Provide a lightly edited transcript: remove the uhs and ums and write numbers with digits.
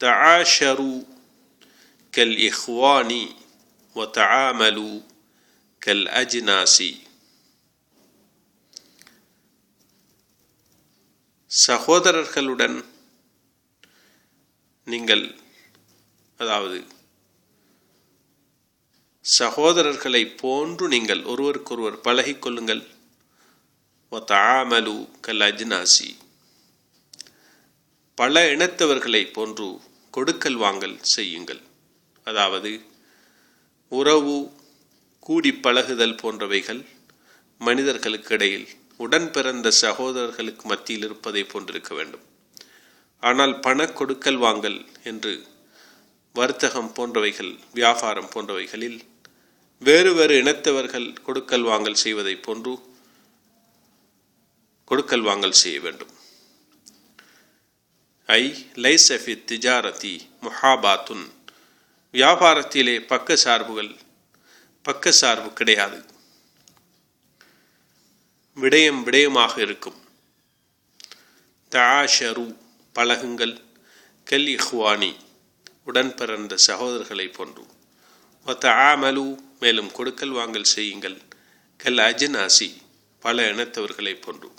தஆஷரு கல் இஹ்வானி வ தஆமலு கல் அஜ்னாசி. சகோதரர்களுடன் நீங்கள், அதாவது சகோதரர்களை போன்று நீங்கள் ஒருவருக்கொருவர் பழகிக்கொள்ளுங்கள். வ தஆமலு கல் அஜ்னாசி, பல இனத்தவர்களை போன்று கொடுக்கல் வாங்கல் செய்யுங்கள். அதாவது உறவு கூடி பழகுதல் போன்றவைகள் மனிதர்களுக்கு இடையில் உடன் பிறந்த சகோதரர்களுக்கு மத்தியில் இருப்பதை போன்றிருக்க வேண்டும். ஆனால் பண கொடுக்கல் வாங்கல் என்று வர்த்தகம் போன்றவைகள், வியாபாரம் போன்றவைகளில் வேறு வேறு இனத்தவர்கள் கொடுக்கல் வாங்கல் செய்வதை போன்று கொடுக்கல் வாங்கல் செய்ய வேண்டும். ஐ லைஸ ஃபி திஜாரதி முஹாபாத்துன், வியாபாரத்திலே பக்க சார்பு கிடையாது, விடயமாக இருக்கும். தஆஷரு, பழகுங்கள், கல் இஹ்வானி, உடன் பிறந்த சகோதரர்களை போன்று. வ தஆமலு, மேலும் கொடுக்கல் வாங்கல் செய்யுங்கள், கல் அஜ்னாசி, பல இனத்தவர்களை போன்று.